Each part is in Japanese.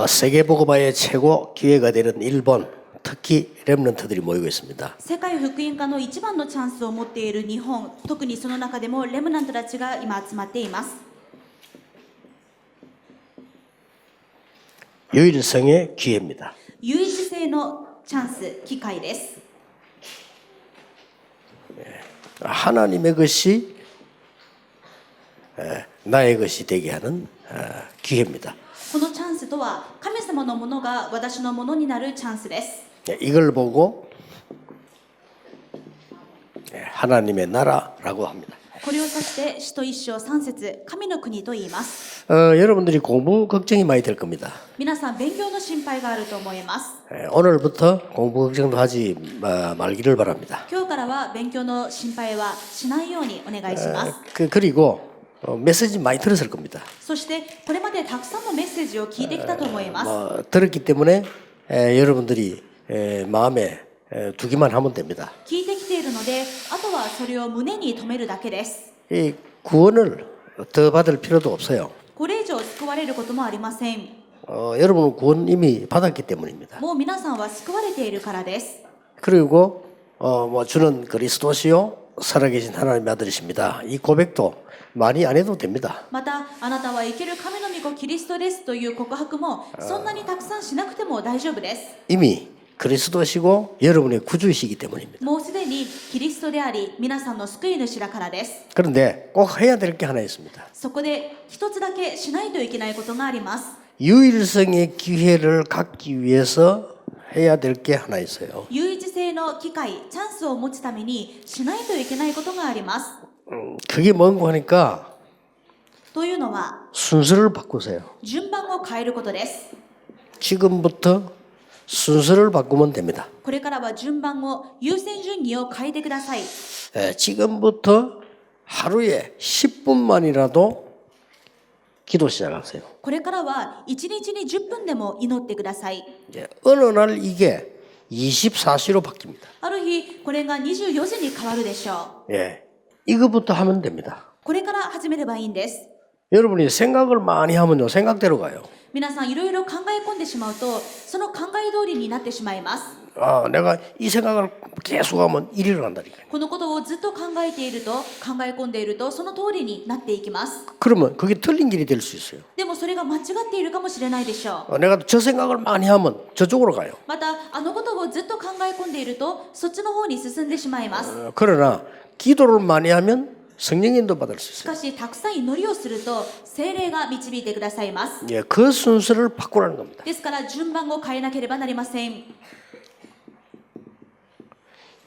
세계복음화의 최고 기회가 되는 일본, 특히 렘넌트들이 모이고 있습니다. 世界福音化の一番のチャンスを持っている日本、特にその中でもレムナントたちが今集まっています。 유일성의 기회입니다. 唯一性のチャンス、機会です。 하나님의 것이 나의 것이 되게 하는 기회입니다. このチャンスとは神様のものが私のものになるチャンスです。 이걸 보고 하나님의 나라라고 합니다. これを指して使徒一章3節神の国と言います。 여러분들이 공부 걱정이 많이 될 겁니다. 皆さん勉強の心配があると思います。 오늘부터 공부 걱정도 하지 말기를 바랍니다. 今日からは勉強の心配はしないようにお願いします。 그리고 메시지 많이 들었을 겁니다. そしてこれまでたくさんのメッセージを聞いてきたと思います。 들었기 때문에 여러분들이 마음에 두기만 하면 됩니다. 聞いてきているので、あとはそれを胸に留めるだけです。 이 구원을 더 받을 필요도 없어요. これ以上救われることもありません。 여러분은 구원 이미 받았기 때문입니다. もう皆さんは救われているからです。 그리고 주는 그리스도시요 살아계신 하나님의 아들이십니다. 이 고백도 많이 안 해도 됩니다. また、あなたは生ける神の御子キリストですという告白もそんなにたくさんしなくても大丈夫です。 이미 그리스도시고 여러분의 구주이시기 때문입니다. もうすでにキリストであり、皆さんの救い主だからです。 그런데 꼭 해야 될 게 하나 있습니다. そこで一つだけしないといけないことがあります。 유일성의 기회를 갖기 위해서 해야 될 게 하나 있어요. 唯一性の機会、チャンスを持つためにしないといけないことがあります。 그게 뭔고 하니까 というのは、 순서를 바꾸세요. 順番を変えることです。 지금부터 순서를 바꾸면 됩니다. これからは順番を、優先順位を変えてください。 지금부터 하루에 10분만이라도 기도 시작하세요. これからは1日に10分でも祈ってください。 어느 날 이게 24시로 바뀝니다. ある日、これが24時に変わるでしょう。 이거부터 하면 됩니다. これから始めればいいんです。 여러분이 생각을 많이 하면요, 생각대로 가요. 皆さんいろいろ考え込んでしまうと、その考え通りになってしまいます。 내가 이 생각을 계속하면 일이 일어난다니까요. このことをずっと考えていると、考え込んでいると、その通りになっていきます。 그러면 그게 틀린 길이 될 수 있어요. でもそれが間違っているかもしれないでしょう。 내가 저 생각을 많이 하면 저쪽으로 가요. また、あのことをずっと考え込んでいると、そっちの方に進んでしまいます。 그러나 기도를 많이 하면 성령 인도 받을 수 し 있어요. かし、たくさん祈りをすると、聖霊が導いてくださいます。 그 순서를 바꾸라는 겁니다. ですから、順番を変えなければなりません。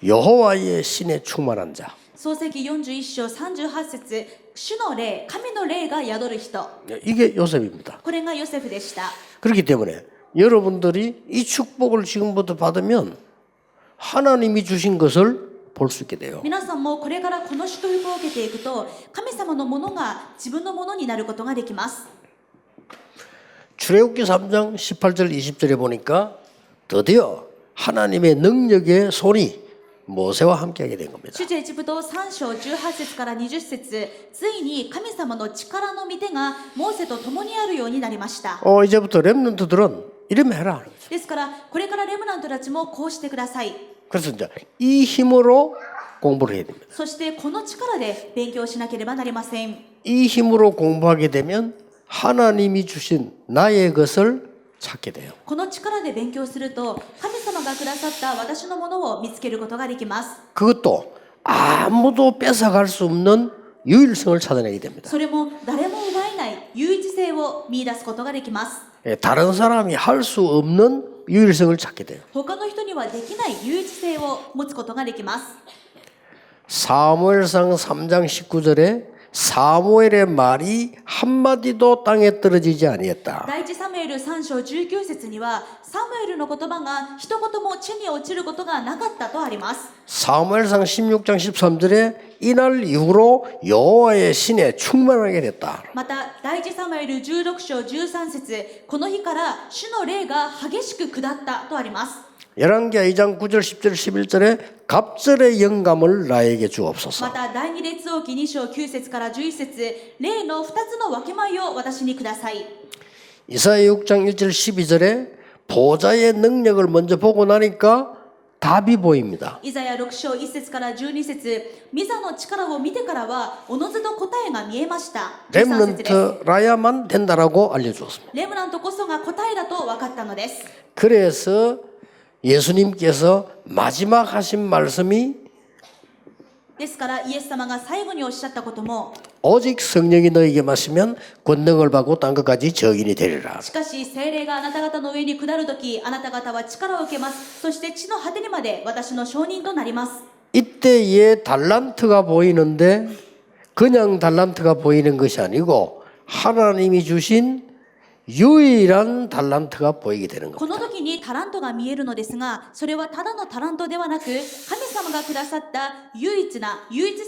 여호와의 신에 충만한 자. 創世記41章38節、主の霊、神の霊が宿る人。 이게 요셉입니다. これがヨセフでした。 그렇기 때문에 여러분들이 이 축복을 지금부터 받으면 하나님이 주신 것을 볼 수 있게 돼요. 皆さんもこれからこの祝福を受けていくと、神様のものが自分のものになることができます。 출애굽기 3장 18절 20절에 보니까 드디어 하나님의 능력의 손이 모세와 함께하게 된 겁니다. 出エジプト3章18節から20節、ついに神様の力の御手がモーセと共にあるようになりました。 이제부터 렘넌트들은 이러면 해라. ですから、これからレムナントたちもこうしてください。 그래서 이제 이 힘으로 공부를 해야 됩니다. そしてこの力で勉強しなければなりません。 이 힘으로 공부하게 되면 하나님이 주신 나의 것을 찾게 돼요. この力で勉強すると、神様がくださった私のものを見つけることができます。 그것도 아무도 뺏어갈 수 없는 유일성을 찾아내게 됩니다. それも誰も奪えない唯一性を見出すことができます。 다른 사람이 할 수 없는 유일성을 찾게 돼요. 他の人にはできない唯一性を持つことができます。 사무엘상 3장 19절에 사무엘의 말이 한마디도 땅에 떨어지지 아니했다. 第一サムエル3章19節には、サムエルの言葉が一言も地に落ちることがなかったとあります。 사무엘상 16장 13절에 이날 이후로 여호와의 신에 충만하게 됐다. また第一サムエル16章13節、この日から主の霊が激しく下ったとあります。 열왕기하 2장 9절 10절 11절에 갑절의 영감을 나에게 주옵소서. また第二列王記2章9節から11節、霊の2つの分け前を私にください。 이사야 6장 1절 12절에 보좌의 능력을 먼저 보고 나니까 답이 보입니다. イザヤ6章1節から12節、御座の力を見てからはおのずと答えが見えました。13節です。 렘넌트라야만 된다라고 알려주었습니다. レムナントこそが答えだと分かったのです。 그래서 예수님께서 마지막 하신 말씀이 ですからイエス様が最後におっしゃったことも、 오직 성령이 너에게 마시면 권능을 받고 땅 끝까지 증인이 되리라. しかし聖霊があなた方の上に下るとき、あなた方は力を受けます。そして地の果てにまで私の証人となります。 이때의 달란트가 보이는데 그냥 달란트가 보이는 것이 아니고 하나님이 주신 유일한 달란트가 보이게 되는 こ 겁니다. の時にタラントが見えるのですが、それはただのタラントではなく、神様がくださった唯一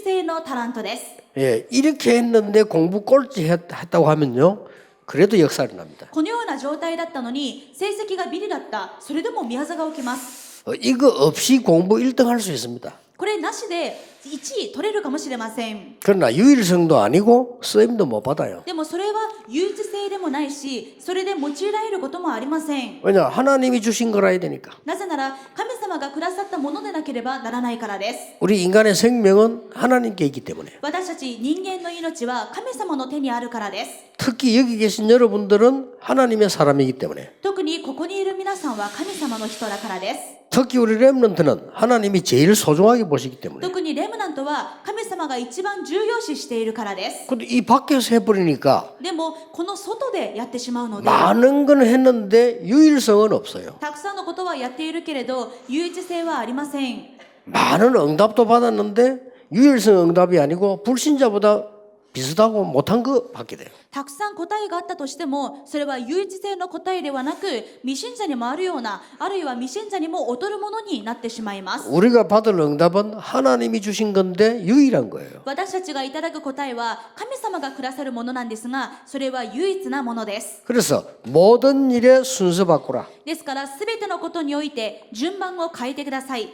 性のタラントです。 예, 이렇게 했는데 공부 꼴찌 했다고 하면요. 그래도 역사를 납니다. このような状態だったのに成績がビリだった。それでも宮座が起きます。 이거 없이 공부 1등 할 수 있습니다. これなしで1位取れるかもしれません。 그러나 유일성도 아니고 쓰임도 못 받아요. でもそれは唯一性でもないし、それで用いられることもありません。 왜냐? 하나님이 주신 거라야 되니까. なぜなら神様がくださったものでなければならないからです。 우리 인간의 생명은 하나님께 있기 때문에. 私たち人間の命は神様の手にあるからです。 특히 여기 계신 여러분들은 하나님의 사람이기 때문에. 特にここにいる皆さんは神様の人だからです。 특히 우리 렘넌트는 하나님이 제일 소중하게 보시기 때문에. 特にレムナントは神様が一番重要視しているからです。 근데 이 밖에서 해버리니까 でもこの外でやってしまうので、 많은 건 했는데 유일성은 없어요. たくさんのことはやっているけれど唯一性はありません。 많은 응답도 받았는데 유일성 응답이 아니고 불신자보다 비슷하고 못한 거 받게 돼요. たくさん答えがあったとしても、それは唯一性の答えではなく、未信者にもあるような、あるいは未信者にも劣るものになってしまいます。 우리가 받을 응답은 하나님이 주신 건데 유일한 거예요. 私たちがいただく答えは神様がくださるものなんですが、それは唯一なものです。 그래서 모든 일에 순서 바꾸라. ですからすべてのことにおいて順番を変えてください。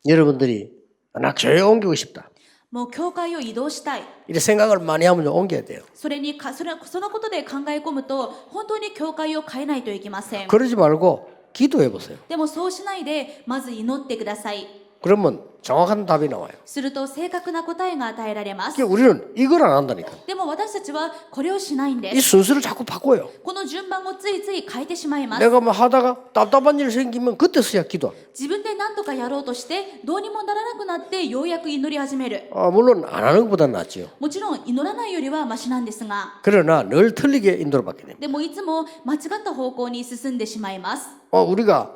여러분들이 나 교회 옮기고 싶다. もう教会を移動したい。 이렇게 생각을 많이 하면 옮겨야 돼요. そのことで考え込むと、本当に教会を変えないといけません。 그러지 말고 기도해 보세요. でもそうしないで、まず祈ってください。 그러면 정확한 답이 나와요. すると正確な答えが与えられます。 그러니까 우리는 이걸 안 한다니까. でも私たちはこれをしないんで 이 す。 순서를 자꾸 바꿔요. この順番をついつい変えてしまいます。 내가 뭐 하다가 답답한 일 생기면 그때서야 기도. 自分で何とかやろうとしてどうにもならなくなってようやく祈り始める。 물론 안 하는 것보다 낫죠. もちろん祈らないよりはマシなんですが、 그러나 늘 틀리게 인도를 받게 됩니다. でもいつも間違った方向に進んでしまいます。 우리가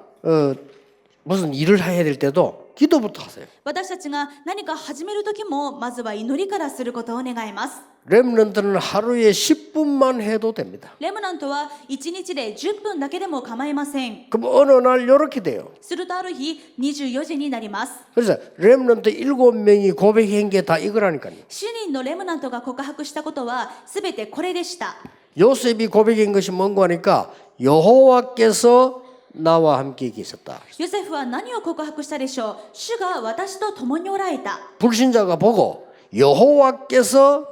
무슨 일을 해야 될 때도 기도부터 하세요. 私たちが何か始める時もまずは祈りからすることを願います。 렘넌트는 하루에 10분만 해도 됩니다. レムナントは1日で10分だけでも構いません。 그럼 어느 날 이렇게 돼요. するとある日24時になります。 그래서 렘넌트 7명이 고백한 게 다 이거라니까요. 主人のレムナントが告白したことはすべてこれでした。 요셉이 고백한 것이 뭔가 하니까 여호와께서 나와 함께 계셨다. ヨセフは何を告白したでしょう。主が私と共におられた。 불신자가 보고 여호와께서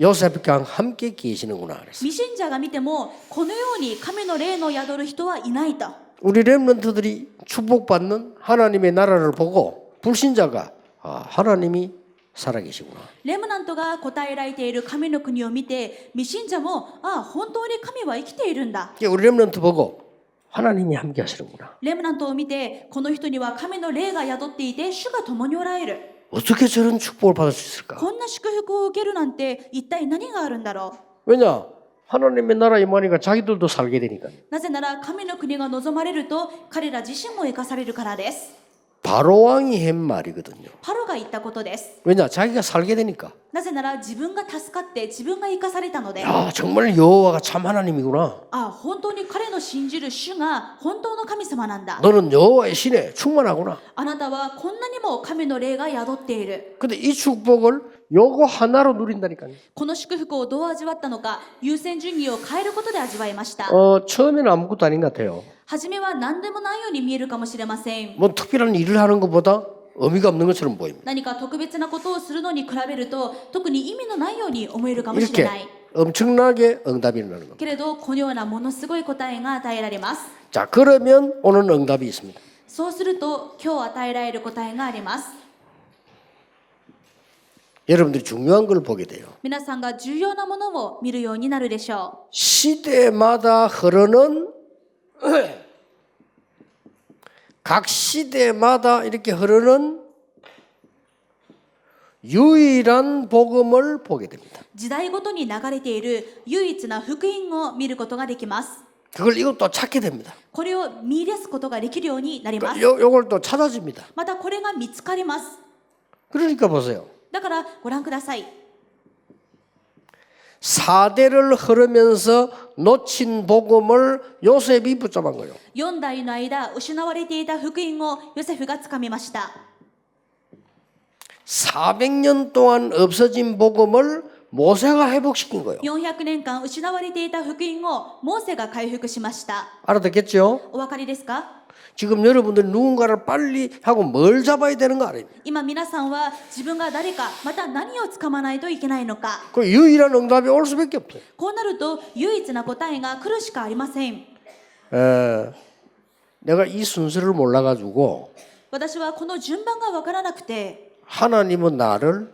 요셉과 함께 계시는구나 그랬어요. 未信者が見てもこのように神の霊の宿る人はいないと。 우리 렘넌트들이 축복받는 하나님의 나라를 보고 불신자가 하나님이 살아계시구나. レムナントが答えられている神の国を見て未信者も本当に神は生きているんだ。 우리 렘넌트 보고 하나님이 함께 하시는구나. レムナントを見てこの人には神の霊が宿っていて主が共におられる。 어떻게 저런 축복을 받을 수 있을까? こんな祝福を受けるなんて一体何があるんだろ 왜냐? 하나님의 나라 임하니까 자기들도 살게 되니까. う。なぜなら神の国が望まれると彼ら自身も生かされるからです。 바로 왕이 한 말이거든요. パロが言ったことです。 왜냐? 자기가 살게 되니까. なぜなら自分が助かって自分が生かされたので、 야, 정말 여호와가 참 하나님이구나. 本当に彼の信じる主が本当の神様なんだ。 너는 여호와의 신에 충만하구나. あなたはこんなにも神の霊が宿っている。 근데 이 축복을 요거 하나로 누린다니까요. この祝福をどう味わったのか、優先順位を変えることで味わいました。 처음에는 아무것도 아닌 것 같아요. 初めは何でもないように見えるかもしれません。 뭐 특별한 일을 하는 것보다 의미가 없는 것처럼 보입니다. 何か特別なことをするのに比べると特に意味のないように思えるかもしれない。 엄청나게 응답이 일어나는 겁니다. けれどこのようなものすごい答えが与えられます。 자, 그러면 오늘 응답이 있습니다. そうすると今日与えられる答えがあります。 여러분들이 중요한 걸 보게 돼요. 皆さんが重要なものを見るようになるでしょ 시대마다 흐르는 각 시대마다 이렇게 흐르는 유일한 복음을 보게 됩니다. う。時代ごとに流れている唯一な福音を見ることができます。 그걸 이것도 찾게 됩니다. これを見出すことができるようになります。 요걸 또 찾아집니다. またこれが見つかります。 그러니까 보세요. だからご覧ください。 4대를 흐르면서 놓친 복음을 요셉이 붙잡은 거예요. 4代の間失われていた福音をヨセフがつかみました。 400년 동안 없어진 복음을 모세가 회복시킨 거예요. 400年間失われていた福音をモーセが回復しました。 알아듣겠죠? お分かりですか？ 지금 여러분들 누군가를 빨리 하고 뭘 잡아야 되는 거 아닙니까? 今皆さんは自分が誰かまた何をつかまないといけないのか。 그 유일한 응답이 올 수밖에 없어요. こうなると唯一な答えが来るしかありません。 내가 이 순서를 몰라가지고 私はこの順番が分からなくて 하나님은 나를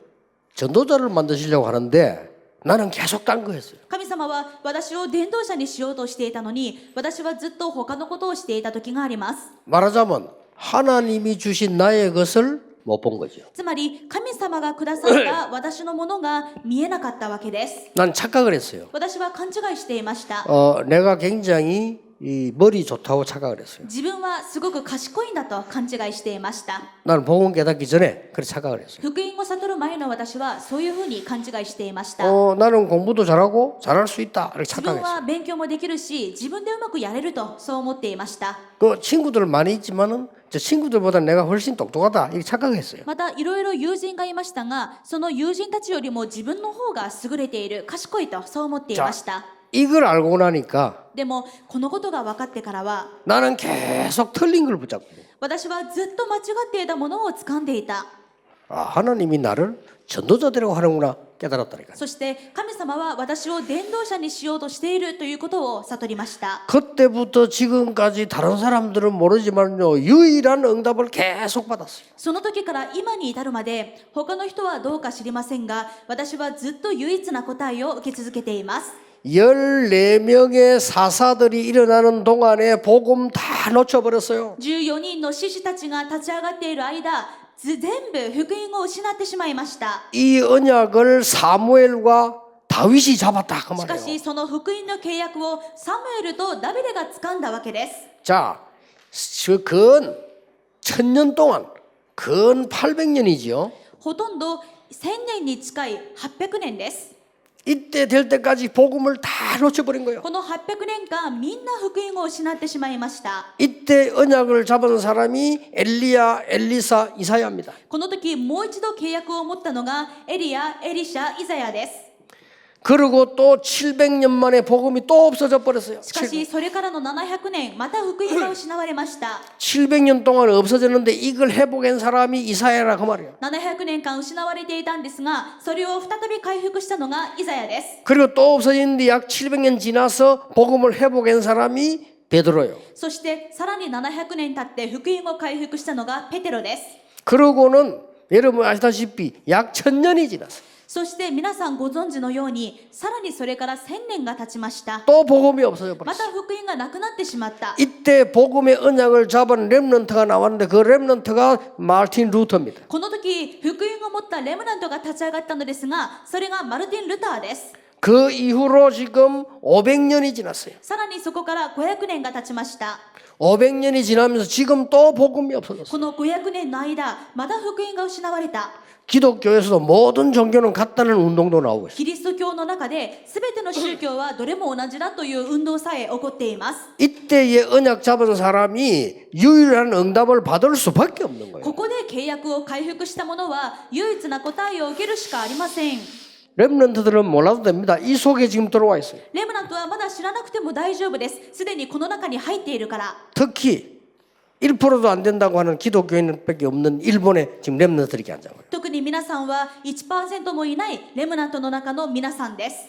전도자를 만드시려고 하는데 나는 계속 딴 거 했어요. 神様は私を伝道者にしようとしていたのに私はずっと他のことをしていた時があります。 말하자면 하나님이 주신 나의 것을 못 본 거죠. つまり神様がくださった私のものが見えなかったわけです。 난 착각을 했어요. 私は勘違いしていました。 내가 굉장히 이 머리 좋다고 착각을 했어요. 自分はすごく賢いんだと勘違いしていました。 나는 복음 깨닫기 전에 그렇게 착각을 했어요. 福音を悟る前の私はそういうふうに勘違いしていました。 나는 공부도 잘하고 잘할 수 있다 이렇게 自分 착각했어요. は勉強もできるし自分でうまくやれるとそう思っていました。 그 친구들 많이 있지만은 저 친구들보다 내가 훨씬 똑똑하다 이렇게 착각했어요. またいろいろ友人がいましたがその友人たちよりも自分の方が優れている賢いとそう思っていました。 이걸 알고 나니까 でもこのことが分かってからは 나는 계속 틀린 걸 붙잡고 私はずっと間違っていたものを掴んでいた。 하나님이 나를 전도자 되라고 하는구나 깨달았다니까. そして神様は私を伝道者にしようとしているということを悟りました。 그때부터 지금까지 다른 사람들은 모르지만요 유일한 응답을 계속 받았어요. その時から今に至るまで他の人はどうか知りませんが私はずっと唯一な答えを受け続けています。 14명의 사사들이 일어나는 동안에 복음 다 놓쳐버렸어요. 14人の獅子たちが立ち上がっている間全部福音を失ってしまいました。 이 언약을 사무엘과 다윗이 잡았다 그 しか 말이에요. しその福音の契約をサムエルとダビデが掴んだわけです。 자, 근 1000년 동안 근 800년이지요. ほとんど1000年に近い800年です。 이때 될 때까지 복음을 다 놓쳐버린 거예요. この800年間みんな福音を失ってしまいました。 이때 언약을 잡은 사람이 엘리야, 엘리사, 이사야입니다. この時もう一度契約を持ったのがエリア、エリシャ、イザヤです。 그리고 또 700년 만에 복음이 또 없어져 버렸어요. しかしそれからの700年また福音が失われました。 700년 동안 없어졌는데 이걸 회복한 사람이 이사야라 그 말이에요. 700年間失われていたんですがそれを再び回復したのがイザヤです。 그리고 또 없어졌는데 약 700년 지나서 복음을 회복한 사람이 베드로예요. そしてさらに700年経って福音を回復したのがペテロです。 그러고는 여러분 아시다시피 약 1000년이 지났어요. そして皆さんご存知のようにさらにそれから1000年が経ちました。 또 복음이 없어져 ま 버렸어요. た福音がなくなってしまった。 이때 복음의 언약을 잡은 렘넌트가 나왔는데 그 렘넌트가 마르틴 루터입니다. この時福音を持ったレムナントが立ち上がったのですがそれがマルティン・ルターです。 그 이후로 지금 500년이 지났어요. さらにそこから500年が経ちました。 500년이 지나면서 지금 또 복음이 없어졌어요. この500年の間また福音が失われた。 기독교에서도 모든 종교는 같다는 운동도 나오고 있어요. キリスト教の中で全ての宗教はどれも同じだという運動さえ起こっています。 이때의 언약 잡은 사람이 유일한 응답을 받을 수밖에 없는 거예요. ここで契約を回復した者は唯一な答えを受けるしかありません。 렘넌트들은 몰라도 됩니다. 이 속에 지금 들어와 있어요. レムナントはまだ知らなくても大丈夫です。すでにこの中に入っているから。 특히 1%도 안 된다고 하는 기독교인밖에 없는 일본에 지금 렘넌트들이 앉아 있어요. 特に皆さんは 1% もいないレムナントの中の皆さんです。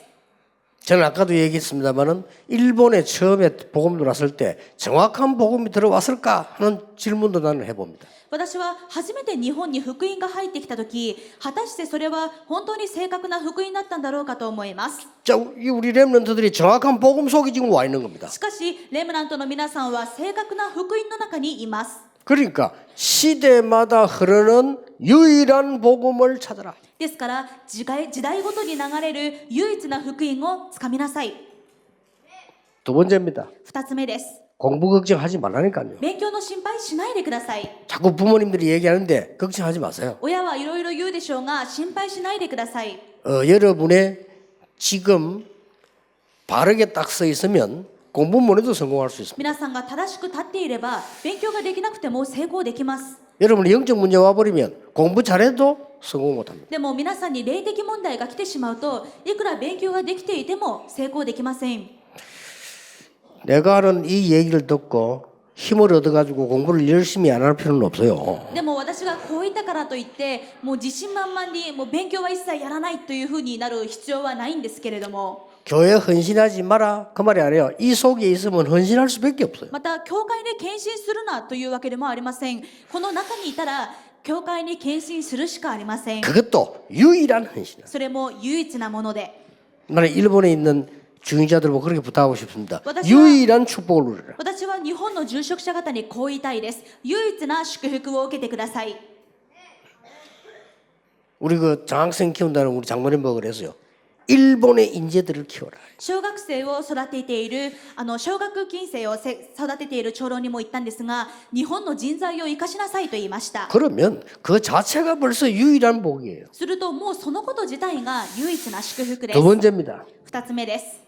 저는 아까도 얘기했습니다만은 일본에 처음에 복음 들어왔을 때 정확한 복음이 들어왔을까 하는 질문도 나는 해봅니다. 私は初めて日本に福音が入ってきた時、果たしてそれは本当に正確な福音だったんだろうかと思います。 자, 우리 렘넌트들이 정확한 복음 속에 지금 와 있는 겁니다. しかしレムナントの皆さんは正確な福音の中にいます。 그러니까 시대마다 흐르는 유일한 복음을 찾아라. ですから時代ごとに流れる唯一な福音をつかみなさい。 두 번째입니다. 2つ目です。 공부 걱정하지 말라니까요. 勉強の心配しないでください。 자꾸 부모님들이 얘기하는데 걱정하지 마세요. 親はいろいろ言うでしょうが心配しないでください。 여러분의 지금 바르게 딱 서 있으면 공부 못 해도 성공할 수 있습니다. 皆さんが正しく立っていれば勉強ができなくても成功できます。 여러분이 영적 문제 와버리면 공부 잘해도 성공 못합니다. でも皆さんに霊的問題が来てしまうといくら勉強ができていても成功できません。 내가 하는 이 얘기를 듣고 힘을 얻어가지고 공부를 열심히 안 할 필요는 없어요. でも私がこう言ったからといってもう自信満々にもう勉強は一切やらないというふうになる必要はないんですけれども、 교회 헌신하지 마라 그 말이 아니에요. 이 속에 있으면 헌신할 수밖에 없어요. また教会に献身するなというわけでもありません。この中にいたら教会に献身するしかありません。 그것도 유일한 헌신. それも唯一なもので、 나는 일본에 있는 중위자들보고 그렇게 부탁하고 싶습니다. 맞아요. 유일한 축복을 누려라. 私は日本の住職者方にこう言いたいです。唯一な祝福を受けてください。 우리 그 장학생 키운다는 우리 장모님 보고 그랬어요. 일본의 인재들을 키워라. 小学生を育てている奨学金生を育てている長老にも言ったんですが、日本の人材を生かしなさいと言いました。 그러면 그 자체가 벌써 유일한 복이에요. するともうそのこと自体が唯一な祝福で 두 す。 번째입니다. 2つ目です。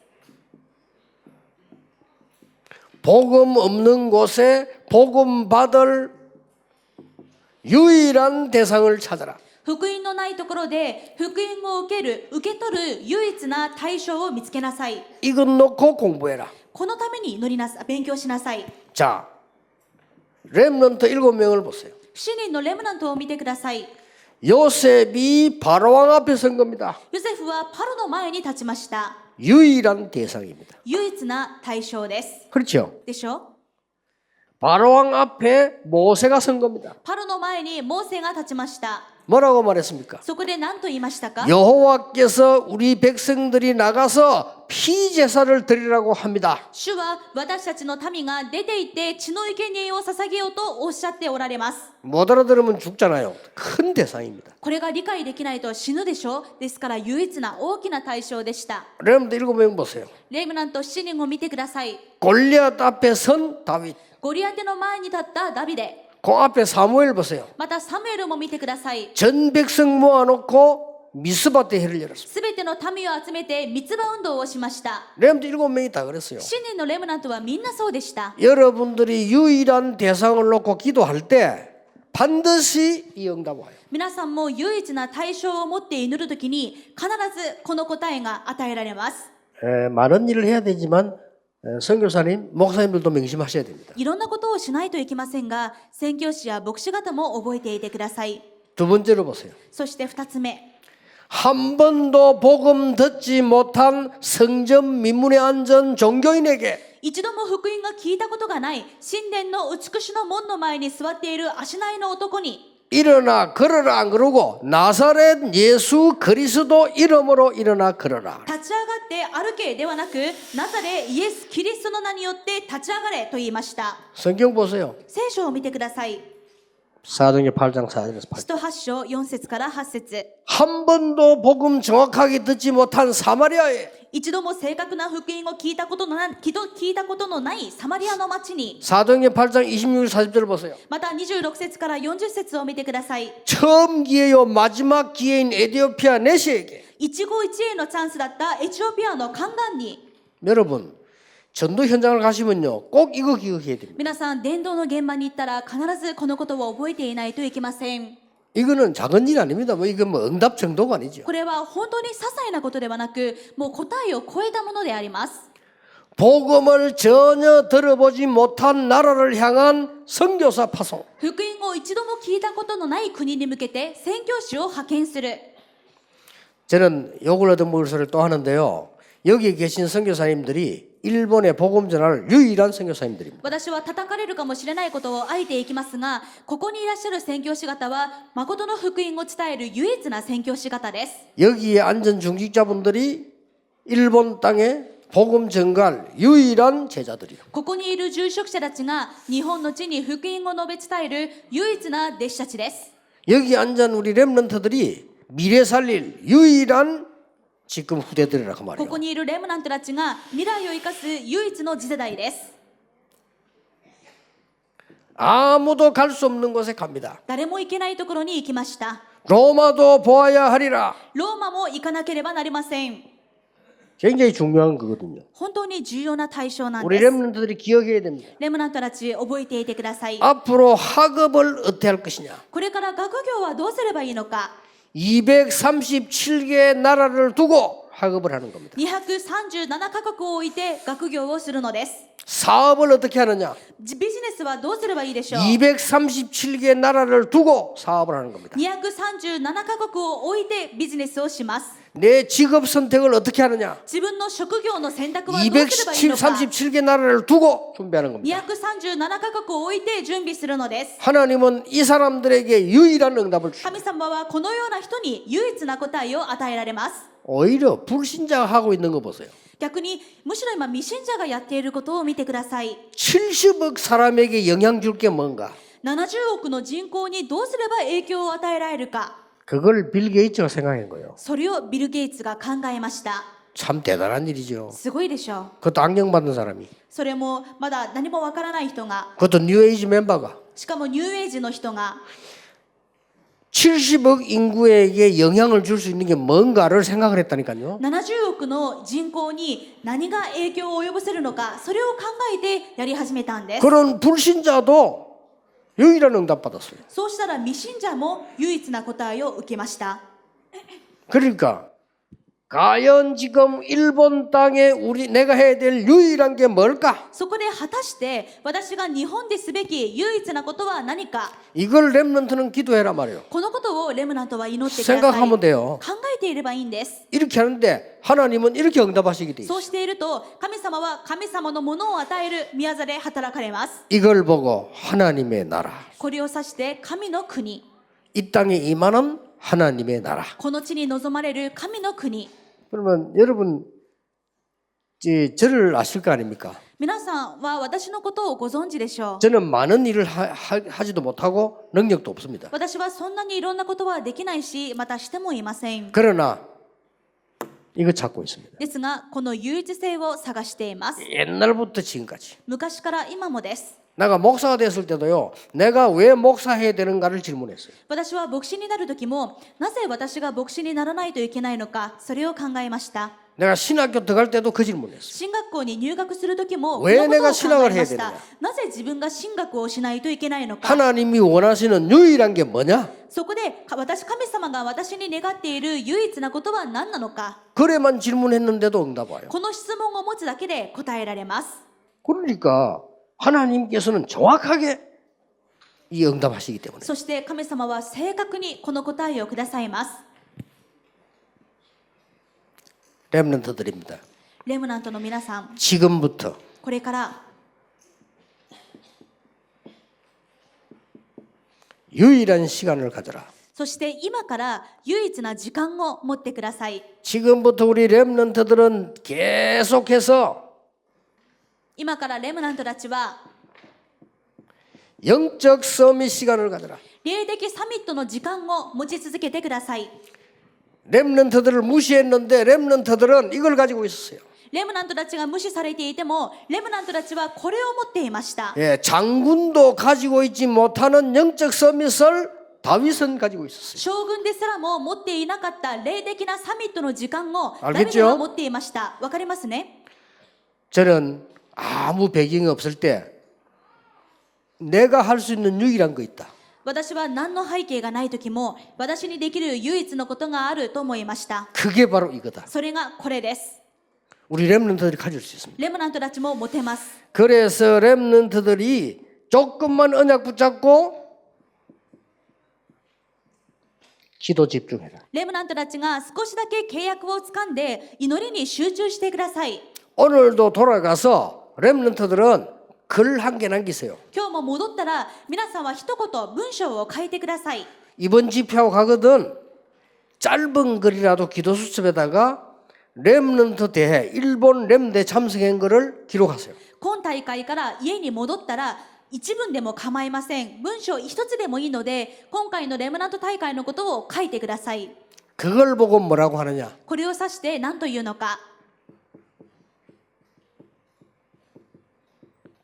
복음 없는 곳에 복음 받을 유일한 대상을 찾아라. 福音のないところで福音を受け取る唯一な対象を見つけなさい。 이것 놓고 공부해라. このために勉強しなさい。 자, 렘넌트 7명을 보세요. 7人のレムナントを見てください。 요셉이 바로왕 앞에 선 겁니다. ヨセフはパロの前に立ちました。 유일한 대상입니다. 唯一な対象です。 그렇죠? でしょ？ 바로왕 앞에 모세가 선 겁니다. パロの前にモーセが立ちました。 뭐라고 말했습니까? そこで何と言いましたか？ 여호와께서 우리 백성들이 나가서 피제사를 드리라고 합니다. 主は私たちの民が出て行って血の生贄を捧げようとおっしゃっておられます。 못 알아들으면 죽잖아요. 큰 대상입니다. これが理解できないと死ぬでしょ。ですから唯一な大きな対象でした。 렘넌트 7명 보세요. レムナント7人を見てください。 골리앗 앞에 선 다윗. ゴリアテの前に立ったダビデ、 그 앞에 사무엘 보세요. またサムエルも見てください。 전 백성 모아놓고 미스바 대회를 열었습니다. すべての民を集めて三つ葉運動をしました。 렘넌트 7명이 다 그랬어요. 7人のレムナントはみんなそうでした。 여러분들이 유일한 대상을 놓고 기도할 때 반드시 이 응답 와요. 皆さんも唯一な対象を持って祈るときに必ずこの答えが与えられます。 많은 일을 해야 되지만 선교사님, 목사님들도 명심하셔야 됩니다. いろんなことをしないといけませんが、宣教師や牧師方も覚えていてください。 두 번째로 보세요. そして2つ目、 한 번도 복음 듣지 못한 성전 민문에 앉은 종교인에게 一度も福音が聞いたことがない神殿の美しの門の前に座っている足内の男に、 일어나 걸어라 안 그러고 나사렛 예수 그리스도 이름으로 일어나 걸어라. 立ち上がって歩けではなく、ナザレイエス・キリストの名によって立ち上がれと言いました。 성경 보세요. 聖書を見てください。 사도행전 8장 4절에서 8절. 使徒8章4節から8節、 한 번도 복음 정확하게 듣지 못한 사마리아에 一度も正確な福音を聞いたことのないサマリアの町に、 사도행전 8장 26절 40절 보세요. また26節から40節を見てください。 처음 기회요 마지막 기회인 에티오피아 내시에게 一期一会のチャンスだったエチオピアの宦官に、 여러분 전도 현장을 가시면요 꼭 이거 기억해야 됩니다. 皆さん伝道の現場に行ったら必ずこのことを覚えていないといけません。 이거는 작은 일 아닙니다. 뭐 이건 뭐 응답 정도가 아니죠. これは本当に些細なことではなく、もう答えを超えたものであります。 복음을 전혀 들어보지 못한 나라를 향한 선교사 파송. 福音を一度も聞いたことのない国に向けて宣教師を派遣する。 저는 욕을 얻어먹을 소리를 또 하는데요. 여기 계신 선교사님들이 일본에 복음 전할 유일한 선교사님들입니다. 私は叩かれるかもしれないことをあえていきますが、ここにいらっしゃる宣教師方は誠の福音を伝える唯一な宣教師方です。 여기에 앉은 중직자분들이 일본 땅에 복음 전갈 유일한 제자들이요. ここにいる住職者たちが日本の地に福音を述べ伝える唯一な弟子たちです。 여기 앉은 우리 렘넌트들이 미래 살릴 유일한 지금 후대들이라 그 こ 말이에요. こにいるレムナントたちが未来を生かす唯一の次世代です。 아무도 갈 수 없는 곳에 갑니다. 誰も行けないところに行きました。 로마도 보아야 하리라. ローマも行かなければなりません。 굉장히 중요한 거거든요. 本当に重要な対象なん 우리 です。 렘넌트들이 기억해야 됩니다. レムナントたち覚えていてください。 앞으로 학업을 어떻게 할 것이냐. これから学業はどうすればいいのか。 237개의 나라를 두고 학업을 하는 겁니다. 237カ国を置いて学業をするのです。 사업을 어떻게 하느냐. ビジネスはどうすればいいでしょう。 237개의 나라를 두고 사업을 하는 겁니다. 237カ国を置いてビジネスをします。 내 직업 선택을 어떻게 하느냐. 自分の職業の選択はどうすればいいのか。 237개 나라를 두고 준비하는 겁니다. 237カ国を置いて準備するのです。 하나님은 이 사람들에게 유일한 응답을 주십니다. 神様はこのような人に唯一な答えを与えられます。 오히려 불신자가 하고 있는 거 보세요. 逆にむしろ今未信者がやっていることを見てください。 70억 사람에게 영향 줄 게 뭔가. 70億の人口にどうすれば影響を与えられるか。 그걸 빌 게이츠가 생각한 거예요. それをビル・ゲイツが考えました。 참 대단한 일이죠. すごいでしょう。 그것도 악령받은 사람이. それもまだ何もわからない人が、 그것도 뉴에이지 멤버가. しかもニューエイジの人が 70억 인구에게 영향을 줄 수 있는 게 뭔가를 생각을 했다니까요. 70億の人口に何が影響を及ぼせるのか、それを考えてやり始めたんです。 그런 불신자도 유일한 응답 받았어요. そうしたら未信者も唯一な答えを受けました。 그러니까 과연 지금 일본 땅에 내가 해야 될 유일한 게 뭘까? そこで果たして私が日本ですべき唯一なことは何か。 이걸 렘넌트는 기도해라 말이에요. このことをレムナントは祈ってください。 생각하면 돼요. 考えていればいいんです。 이렇게 하는데 하나님은 이렇게 응답하시게 돼 있어요. そうしていると神様は神様のものを与える宮座で働かれます。 이걸 보고 하나님의 나라, これを指して神の国、 이 땅에 임하는 하나님의 나라. この地に望まれる神の国。 그러면 여러분 저를 아실 거 아닙니까? 皆さんは私のことをご存知でしょう。 저는 많은 일을 하지도 못하고 능력도 없습니다. 私はそんなにいろんなことはできないし、またしてもいません。 그러나 이거 찾고 있습니다. ですが、この唯一性を探しています。 옛날부터 지금까지. 昔から今もです。 내가 목사가 됐을 때도요. 내가 왜 목사해야 되는가를 질문했어요. 私は牧師になる時も、なぜ私が牧師にならないといけないのか、それを考えました。 내가 신학교 들어갈 때도 그 질문했어요. 進学校に入学する時も、こ 왜 のことを 내가 考 신학을 え 해야 ました。 되느냐? なぜ自分が進学をしないといけないのか。 하나님이 원하시는 유일한 게 뭐냐? そこで神様が私に願っている唯一なことは何なのか。 그래만 질문했는데도 응답 와요. この質問を持つだけで答えられます。 그러니까 하나님께서는 정확하게 이 응답하시기 때문에 そして神様は正確にこの答えをくださいます。 렘넌트들입니다. レムナントの皆さん、 지금부터 これから 유일한 시간을 가져라. そして今から唯一な時間を持ってください。 지금부터 우리 렘넌트들은 계속해서 今からレムナントたちは 영적 서밋 시간을 가져라. 霊的サミットの時間を持ち続けてください。 렘넌트들을 무시했는데 렘넌트들은 이걸 가지고 있었어요. レムナントたちが無視されていても、レムナントたちはこれを持っていました。 예, 장군도 가지고 있지 못하는 영적 서밋을 다윗은 가지고 있었어요. 将軍ですらも持っていなかった霊的なサミットの時間を 알겠죠? ダビデは持っていました。わかりますね。 저는 아무 배경이 없을 때 내가 할 수 있는 유일한 거 있다. 私は何の背景がない時も私にできる唯一のことがあると思いました。 그게 바로 이거다. それがこれです。 우리 렘넌트들이 가질 수 있습니다. レムナントたちも持てます。 그래서 렘넌트들이 조금만 언약 붙잡고 기도 집중해라. レムナントたちが少しだけ契約をつかんで祈りに集中してください。 오늘도 돌아가서 렘넌트들은 글 한 개 남기세요. 今日も戻ったら皆さんは一言文章を書いてください。 이번 집회하고 가거든 짧은 글이라도 기도 수첩에다가 렘넌트 대회 일본 렘대 참석한 거를 기록하세요. 今大会から家に戻ったら一文でも構いません。文章一つでもいいので今回のレムナント大会のことを書いてください。 그걸 보고 뭐라고 하느냐? これを指して何というのか。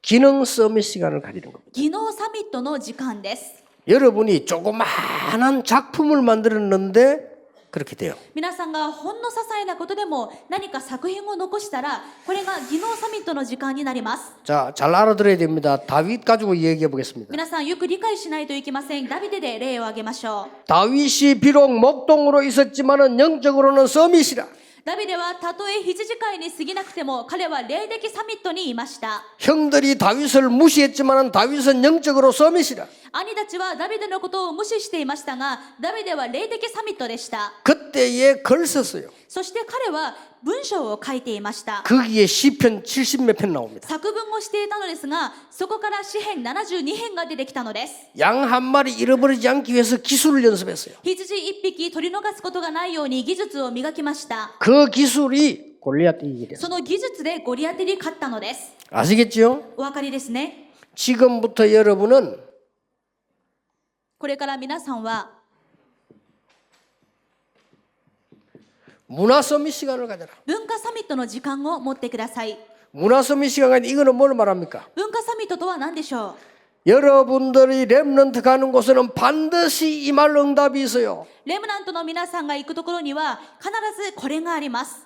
기능 서밋 시간을 가지는 겁니다. 技能サミットの時間です。 여러분이 조그마한 작품을 만들었는데 그렇게 돼요. 皆さんがほんの些細なことでも何か作品を残したらこれが技能サミットの時間になります。 자, 잘 알아들어야 됩니다. 다윗 가지고 얘기해 보겠습니다. 皆さんよく理解しないといけません。ダビデで例を挙げましょう。 다윗이 비록 목동으로 있었지만은 영적으로는 서밋이라. ダビデはたとえ羊飼いに過ぎなくても彼は霊的サミットにいました。 형들이 다윗을 무시했지만은 다윗은 영적으로 서밋이라. 兄たちはダビデのことを無視していましたがダビデは霊的サミットでした。 그때에 글 썼어요. そして彼は文章を書いていました。 거기에 시편 70몇 편 나옵니다. 作文をしていたのですがそこから詩編72編が出てきたのです。 양 한 마리 잃어버리지 않기 위해서 기술을 연습했어요. 羊一匹取り逃すことがないように技術を磨きました。 그 기술이 골리앗 이기게 됐어요. その技術でゴリアテに勝ったのです。 아시겠죠? お分かりですね。 지금부터 여러분은 これから皆さんは 문화 서밋 시간을 가져라. 文化サミットの時間を持ってください。 문화 서밋 시간에 이거는 뭘 말합니까? 文化サミットとは何でしょ 여러분들이 렘넌트 가는 곳에는 반드시 임할 응답이 있어요. う。レムナントの皆さんが行くところには必ずこれがあります。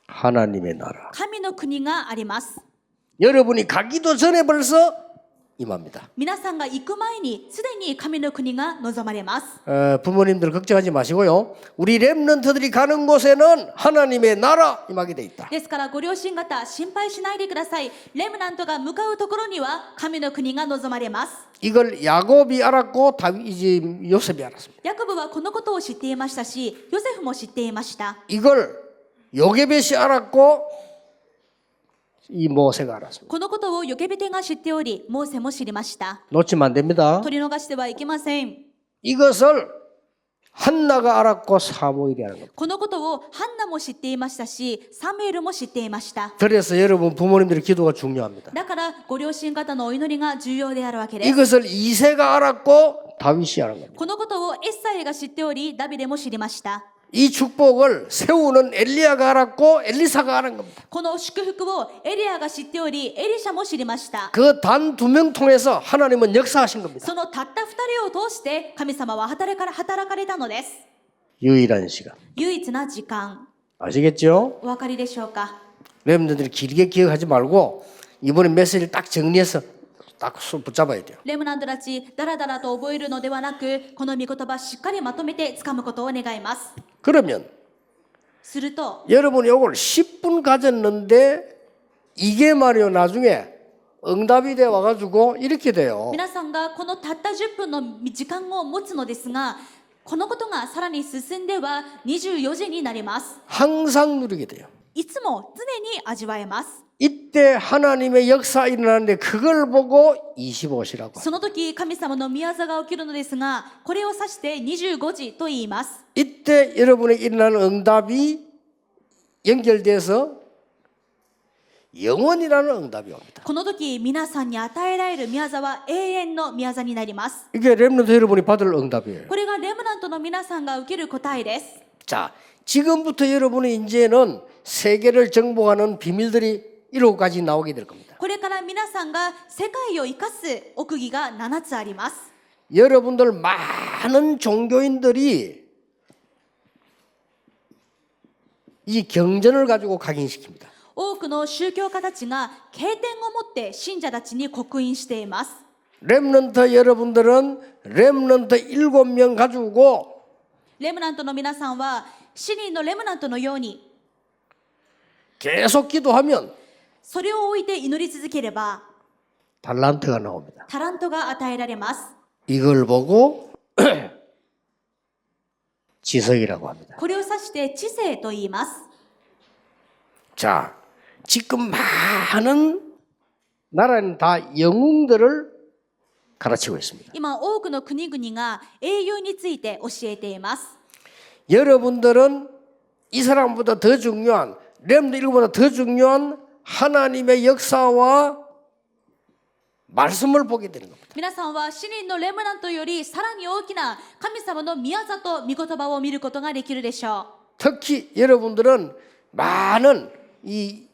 하나님의 나라. 神の国があります。 여러분이 가기도 전에 벌써 임합니다. 皆さんが行く前にすでに神の国が望まれます。 부모님들 걱정하지 마시고요. 우리 렘넌트들이 가는 곳에는 하나님의 나라 임하게 돼 있다. ですからご両親方心配しないでください。レムナントが向かうところには神の国が望まれます。 이걸 야곱이 알았고 다윗이 요셉이 알았습니다. ヤコブはこのことを知っていましたしヨセフも知っていました。 이걸 요게벳이 알았고 이 모세가 알았습니다. このことをヨケベテが知っておりモーセも知りました。 놓치면 안 됩니다. 取り逃してはいけません。 이것을 한나가 알았고 사무엘이 아는 겁니다. このことをハンナも知っていましたしサムエルも知っていました。 그래서 여러분 부모님들의 기도가 중요합니다. だからご両親方のお祈りが重要であるわけです。 이것을 이새가 알았고 다윗이 아는 겁니다. このことをエッサイが知っておりダビデも知りました。 이 축복을 세우는 엘리야가 알았고 엘리사가 아는 겁니다. この祝福をエリアが知っておりエリシャも知りました。 그 단 두 명 통해서 하나님은 역사하신 겁니다. そのたった2人を通して神様は働かれたのです。 유일한 시간. 唯一な時間。 아시겠죠? お分かりでしょうか。 여러분들이 길게 기억하지 말고 이번에 메시지를 딱 정리해서 딱 붙잡아야 돼요. レムナントたちだらだらと覚えるのではなくこの御言葉しっかりまとめて掴むことを願います。 그러면 すると 여러분이 이걸 10분 가졌는데 이게 말이요 나중에 응답이 돼 와가지고 이렇게 돼요. 皆さんがこのたった10分の時間を持つのですがこのことがさらに進んでは24時になります。 항상 누리게 돼요. いつも常に味わえます。 이때 하나님의 역사 일어나는데 그걸 보고 25시라고. その時神様の宮座が起きるのですがこれを指して25時と言います。 이때 여러분에게 일어나는 응답이 연결돼서 영원이라는 응답이 옵니다. この時皆さんに与えられる宮座は永遠の宮座になります。 이게 렘넌트 여러분이 받을 응답이에요. これがレムナントの皆さんが受ける答えです。 자, 지금부터 여러분은 이제는 세계를 정복하는 비밀들이 1호까지 나오게 될 겁니다. これから皆さんが世界を生かす奥義が7つあります。 여러분들 많은 종교인들이 이 경전을 가지고 각인시킵니다. 多くの宗教家たちが経典を持って信者たちに刻印しています。 렘넌트 여러분들은 렘넌트 7명 가지고 レムナントの皆さんは7人のレムナントのように 계속 기도하면 それを置いて祈り続ければ 달란트가 나옵니다. タラントが与えられます。 이걸 보고 지성이라고 합니다. これを指して知性と言います。 자, 지금 많은 나라는 다 영웅들을 가르치고 있습니다. 今多くの国々が英雄について教えています。 여러분들은 이 사람보다 더 중요한 렘들보다 더 중요한 하나님의 역사와 말씀을 보게 되는 겁니다. 皆さんは死人のレムナントよりさらに大きな神様の宮座と御言葉を見ることができるでしょう。 특히 여러분들은 많은 이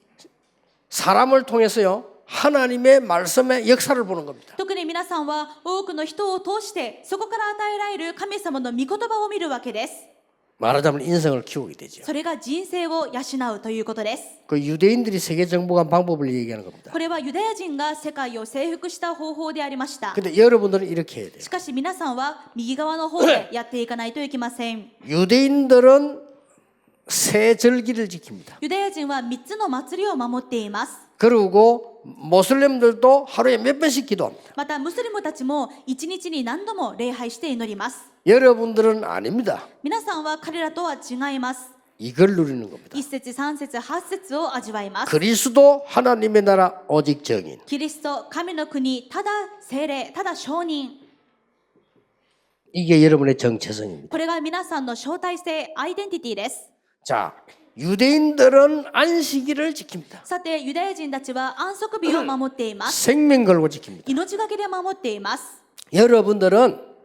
사람을 통해서요 하나님의 말씀의 역사를 보는 겁니다. 特に皆さんは多くの人を通してそこから与えられる神様の御言葉を見るわけです。 말하자면 인성을 키우게 되죠. それが人生を養うということです。 그 유대인들이 세계 정복한 방법을 얘기하는 겁니다. これはユダヤ人が世界を征服した方法でありました。 근데 여러분들은 이렇게 해야 돼요. しかし皆さんは右側の方でやっていかないといけません。 유대인들은 세 절기를 지킵니다. ユダヤ人は3つの祭りを守っています。 그리고 모슬렘들도 하루에 몇 번씩 기도합니다. またムスリムたちも1日に何度も礼拝して祈ります。 여러분들은 아닙니다. 皆さんは彼らとは違います。 이걸 누리는 겁니다. 1節3節8節を味わいます。 그리스도 하나님의 나라 오직 정인. キリスト、神の国、ただ聖霊、ただ証人。 이게 여러분의 정체성입니다. これが皆さんの招待性、アイデンティティです。 자, 유대인들은 안식일을 지킵니다. さて、ユダヤ人たちは安息日を守っています。 생명 걸고 지킵니다. 命がけで守っています。 여러분들은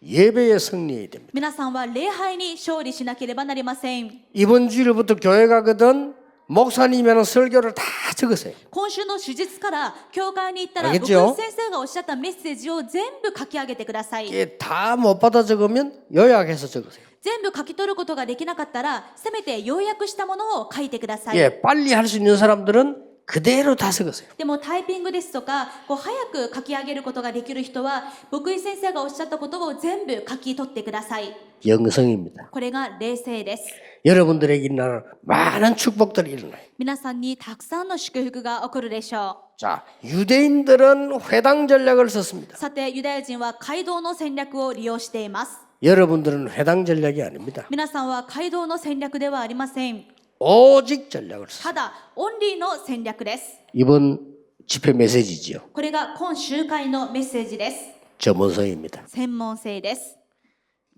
예배에 승리해야 됩니다. 皆さんは礼拝に勝利しなければなりません。 이번 주일부터 교회 가거든 목사님이 하는 설교를 다 적으세요. 今週の手術から教会に行ったら、僕 알겠죠? 先生がおっしゃったメッセージを全部書き上げてください。 이게 다 못 받아 적으면 요약해서 적으세요. 全部書き取ることができなかったら、せめて要約したものを書いてください。 예, 빨리 할 수 있는 사람들은 그대로 다 적으세요. でもタイピングですとか、早く書き上げることができる人は、牧井先生がおっしゃったことを全部書き取ってください。 영성입니다. これが霊性です。 여러분들에게 일어나는 많은 축복들이 일어나요. 皆さんにたくさんの祝福が起こるでしょ 자, 유대인들은 회당 전략을 썼습니다. う。さて、ユダヤ人は街道の戦略を利用しています。 여러분들은 회당 전략이 아닙니다. 皆さんは街道の戦略ではありません。 오직 전략을 썼습니다. ただ、オンリーの戦略です。 이번 집회 메시지지요. これが今集会のメッセージです。 전문성입니다. 専門性です。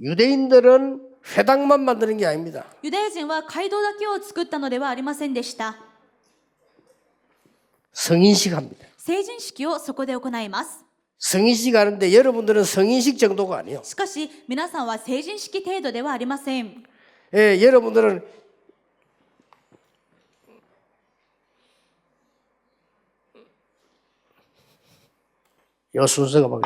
유대인들은 회당만 만드는 게 아닙니다. ユダヤ人は街道だけを作ったのではありませんでした。 성인식 합니다. 成人式をそこで行います。 성인식 하는데 여러분들은 성인식 정도가 아니에요. しかし、皆さんは成人式程度ではありません。 예, 여러분들은 요 순서가 막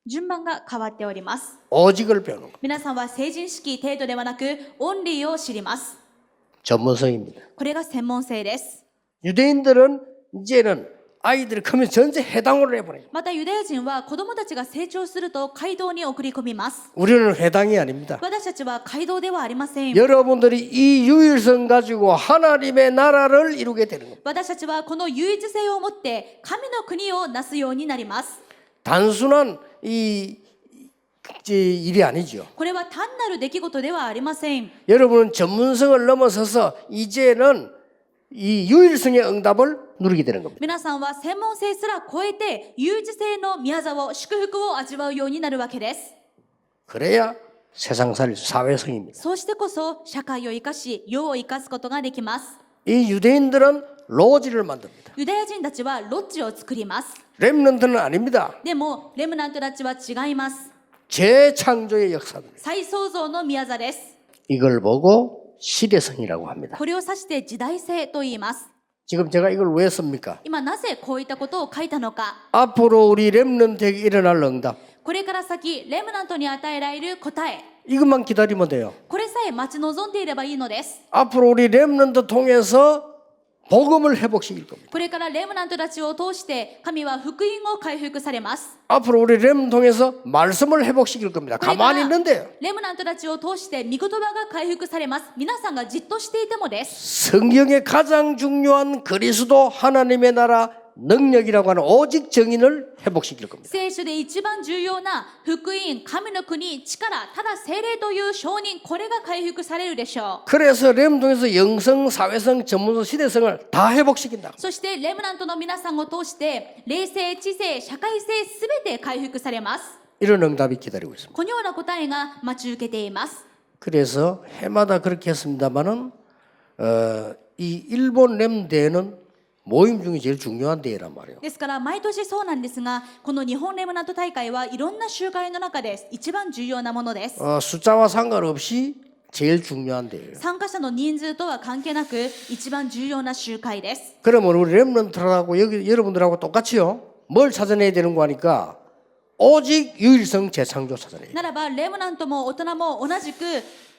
順番が変わっております。 오직을 배우는 거. 皆さんは成人式程度ではなく、オンリーを知ります。 전문성입니다. これが専門性です。 유대인들은 이제는 아이들이 크면 전체 회당으로 내보내요. またユダヤ人は子供たちが成長すると街道に送り込みます。 우리는 회당이 아닙니다. 私たちは街道ではありません。 여러분들이 이 유일성 가지고 하나님의 나라를 이루게 되는 겁니다. 私たちはこの唯一性を持って神の国をなすようになります。 단순한 이 일이 아니죠. これは単なる出来事ではありません。 여러분은 전문성을 넘어서서 이제는 이 유일성의 응답을 누리게 되는 겁니다. 皆さんは専門性すら超えて唯一性の宮座を祝福を味わうようになるわけです。 그래야 세상 살릴 사회성입니다. そうしてこそ社会を生かし世を生かすことができます。 이 유대인들은 로지를 만듭니다. ユダヤ人たちはロッジを作ります。 렘넌트는 아닙니다. でもレムナントたちは違います。 재창조의 역사입니다. 再創造の宮座です。 이걸 보고 시대성이라고 합니다. これを指して時代性と言います。 지금 제가 이걸 왜 씁니까? 今なぜこういったことを書いたのか。 앞으로 우리 렘넌트에게 일어날 응답. これから先レムナントに与えられる答え、 이것만 기다리면 돼요. これさえ待ち望んでいればいいのです。 앞으로 우리 렘넌트 통해서 복음을 회복시킬 겁니다. これからレムナントたちを通して神は福音を回復されます。 앞으로 우리 렘넌트 통해서 말씀을 회복시킬 겁니다. これか 가만히 ら 있는데요. レムナントたちを通して御言葉が回復されます。皆さんがじっとしていてもです。 성경의 가장 중요한 그리스도 하나님의 나라 능력이라고 하는 오직 정인을 회복시킬 겁니다. 聖書で一番重要な福音、神の国、力、ただ聖霊という証人、これが回復されるでしょう。 그래서 렘동에서 영성, 사회성, 전문성, 시대성을 다 회복시킨다. そしてレムナントの皆さんを通して霊性、知性、社会性すべて回復されます。 이런 응답이 기다리고 있습니다. このような答えが待ち受けています。 그래서 해마다 그렇게 했습니다만은 이 일본 렘대회는 모임 중에 제일 중요한 대회란 말이에요. ですから毎年そうなんですが、この日本レムナント大会はいろんな集会の中で一番重要なものです。 숫자와 상관없이 제일 중요한 대회예요. 参加者の人数とは関係なく一番重要な集会です。 그러면 우리 렘넌트하고 여기 여러분들하고 똑같이요. 뭘 찾아내야 되는 거 하니까 오직 유일성 재창조 찾아내야 돼요. ならばレムナントも大人も同じく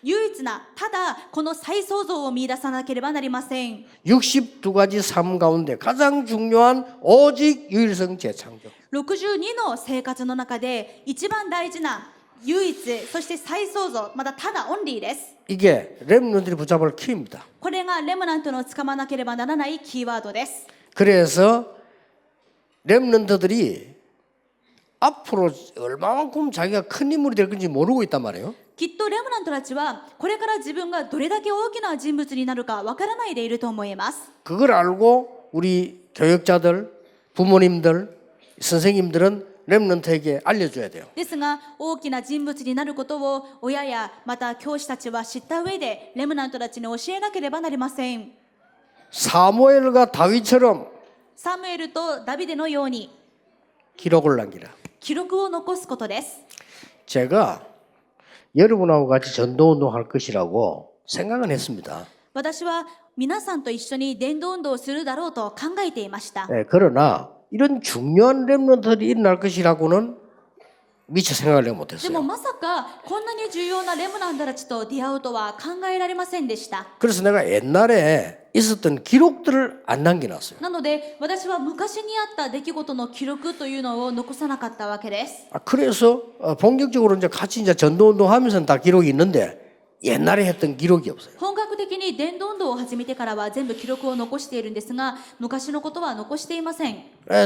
唯一なただこの再創造を見出さなければなりません。 62가지 삶 가운데 가장 중요한 오직 유일성 재창조. 62の生活の中で一番大事な唯一、そして再創造、またただオンリーです。 이게 렘넌트들이 붙잡을 키입니다. これがレムナントのつかまなければならないキーワードです。 그래서 렘넌트들이 앞으로 얼마만큼 자기가 큰 인물이 될 건지 모르고 있단 말이에요. きっとレムナントたちはこれから自分がどれだけ大きな人物になるかわからないでいると思います。 그걸 알고 우리 교육자들, 부모님들, 선생님들은 렘넌트에게 알려줘야 돼요. ですが大きな人物になることを親やまた教師たちは知った上でレムナントたちに教えなければなりません。 사무엘과 다윗처럼 サムエルとダビデのように 기록을 남기라. 記録を残すことです。 제가 여러분하고 같이 전도운동 할 것이라고 생각은 했습니다. 私は皆さんと一緒に伝道運動をするだろうと考えていました。 그러나 이런 중요한 렘넌트들이 일어날 것이라고는 미처 생각을 で 못했어요. もまさかこんなに重要なレムナントたちと出会うとは考えられませんでした。 그래서 내가 옛날에 있었던 기록들을 안 남겨놨어요. なので私は昔にあった出来事の記録というのを残さなかったわけです。 그래서 본격적으로 이제 같이 이제 전도운동 하면서는 다 기록이 있는데 옛날에 했던 기록이 없어요. 本格的に伝道運動を始めてからは全部記録を残しているんですが、昔のことは残していません。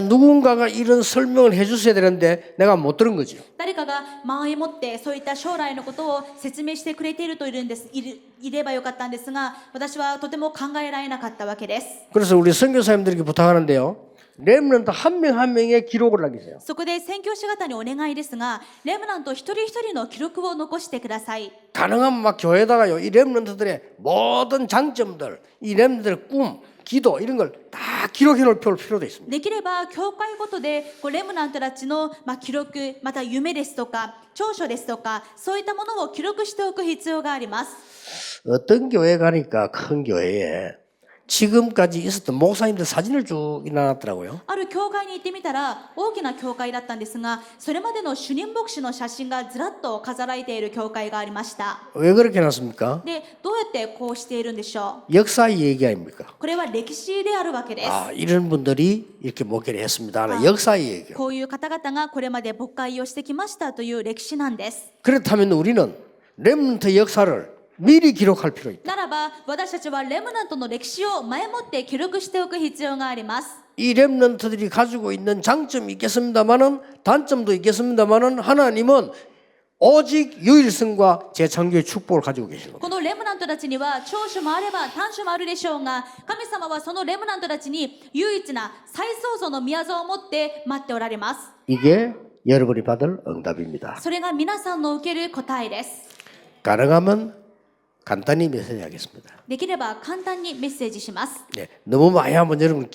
누군가가 이런 설명을 해주셔야 되는데 내가 못 들은 거죠. 誰かが前もってそういった将来のことを説明してくれているといるんです。いればよかったんですが、私はとても考えられなかったわけです。 그래서 우리 선교사님들에게 부탁하는데요. 렘넌트 한 명 한 명의 기록을 남기세요. そこで宣教師方にお願いですが、レムナント一人一人の記録を残してください。 가능하면 막 교회에다가요. 이 렘넌트들의 모든 장점들, 이 렘넌트들의 꿈, 기도 이런 걸 다 기록해 놓을 필요도 있습니다. できれば教会ごとでレムナントたちの記録、また夢ですとか長所ですとかそういったものを記録しておく必要があります。 어떤 교회 가니까 큰 교회에 지금까지 있었던 목사님들 사진을 쭉 일어났더라고요. ある教会に行ってみたら大きな教会だったんですが、それまでの主任牧師の写真がずらっと飾られている教会がありました。 왜 그렇게 해놨습니까? で、どうやってこうしているんでしょ 역사 얘기 아닙니까? う。これは歴史であるわけです。 이런 분들이 이렇게 목회를 했습니다. 하는 역사 얘기요. こういう方々がこれまで牧会をしてきましたという歴史なんです。 그렇다면 우리는 렘넌트 역사를 미리 기록할 필요 있다. ならば私たちはレムナントの歴史を前もって記録しておく必要があります。 이 렘넌트들이 가지고 있는 장점이 있겠습니다만은 단점도 있겠습니다만은 하나님은 오직 유일성과 재창조의 축복을 가지고 계시는 こ 겁니다. のレムナントたちには長所もあれば短所もあるでしょうが、神様はそのレムナントたちに唯一な再創造の宮座を持って待っておられます。 이게 여러분이 받을 응답입니다. それが皆さんの受ける答えです。 가능하면 간단히 메시지하겠습니다. できれば簡単にメッセージします。 네, 너무 많이 하면 여러분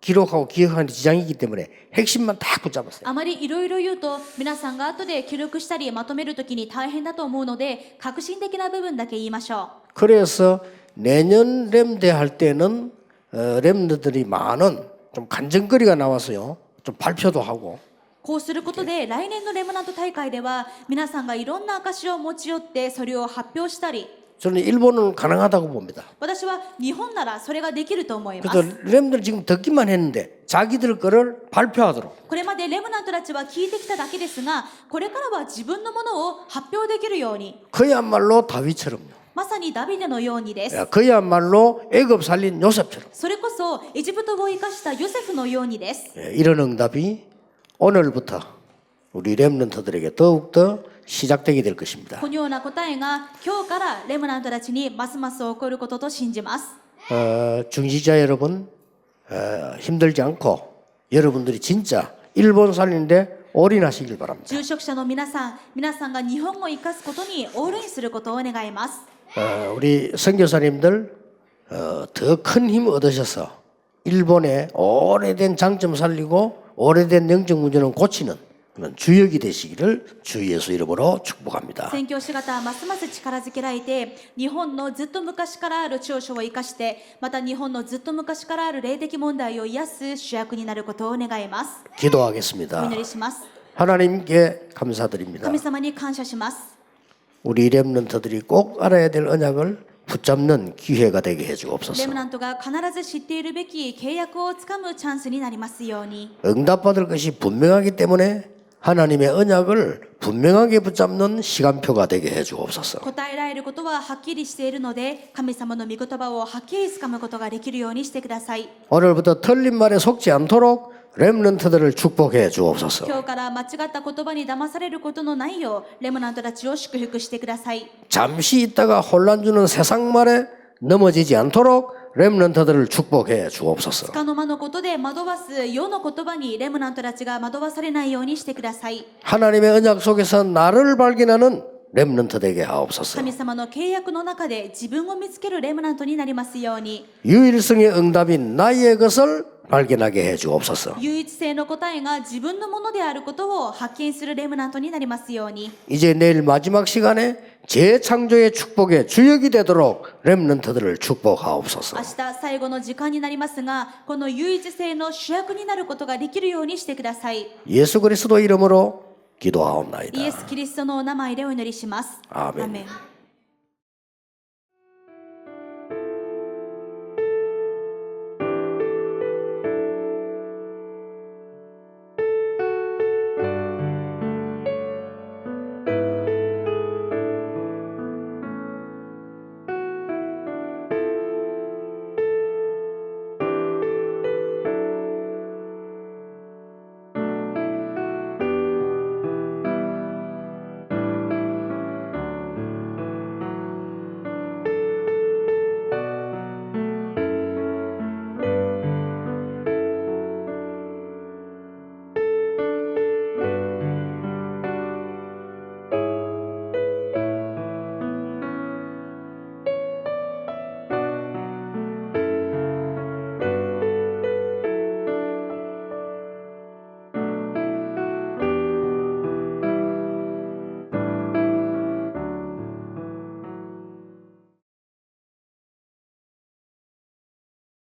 기록하고 기억하는 데 지장이 있기 때문에 핵심만 딱 붙잡았어요. あまりいろいろ言うと皆さんが後で記録したりまとめるときに大変だと思うので、革新的な部分だけ言いましょ 그래서 내년 렘대 할 때는 렘들이 많은 좀 간증거리가 나와서요. 좀 발표도 하고 う。こうすることで来年のレムナント大会では皆さんがいろんな証を持ち寄ってそれを発表したり、 저는 일본은 가능하다고 봅니다. 私は日本ならそれができると思いま 그래서 す。 렘들 지금 듣기만 했는데 자기들 거를 발표하도록 これまでレムナントたちは聞いてきただけですが、これからは自分のものを発表できるように、 그야말로 다윗처럼요. まさにダビデのようにです。 그야말로 애굽 살린 요셉처럼 それこそエジプトを生かしたヨセフのようにです。 이런 응답이 오늘부터 우리 렘넌트들에게 더욱더 시작되게 될 것입니다. このような答えが今日からレムナントたちにますます起こることと信じます。 중지자 여러분 힘들지 않고 여러분들이 진짜 일본 살리는데 올인하시길 바랍니다. 住職者の皆さんが日本を生かすことにオールインすることを願います。 우리 선교사님들 더 큰 힘 얻으셔서 일본의 오래된 장점 살리고 오래된 영적 문제는 고치는 그런 주역이 되시기를 주 예수 이름으로 축복합니다. 宣教師方はますます力づけられて、日本のずっと昔からある長所を生かして、また日本のずっと昔からある霊的問題を癒す主役になることを願います。 お 기도하겠습니다. 祈りします。 하나님께 감사드립니다. 神様に感謝します。 우리 렘넌트들이 꼭 알아야 될 언약을 붙잡는 기회가 되게 レ 해주옵소서. ムナントが必ず知っているべき契約をつかむチャンスになりますように。 응답받을 것이 분명하기 때문에 하나님의 언약을 분명하게 붙잡는 시간표가 되게 해주옵소서. 答えられることははっきりしているので、神様の御言葉をはっきりつかむことができるようにしてください。 오늘부터 틀린 말에 속지 않도록 렘넌트들을 축복해 주옵소서. 今日から間違った言葉に騙されることのないよう、レムナントたちを祝福してください。 잠시 있다가 혼란 주는 세상 말에 넘어지지 않도록 렘넌트들을 축복해 주옵소서. 束の間のことで惑わす世の言葉にレムナントたちが惑わされないようにしてください。 하나님의 언약 속에서 나를 발견하는 렘넌트 되게 하옵소서. 神様の契約の中で自分を見つけるレムナントになりますように。 유일성의 응답인 나의 것을 발견하게 해 주옵소서. 唯一性の答えが自分のものであることを発見するレムナントになりますように。 이제 내일 마지막 시간에 재창조의 축복의 주역이 되도록 렘넌트들을 축복하옵소서. 明日最後の時間になりますが、この唯一性の主役になることができるようにしてください。 예수 그리스도 이름으로 イエ 기도하옵나이다. ス・キリストのお名前でお祈りします。 아멘. アーメン。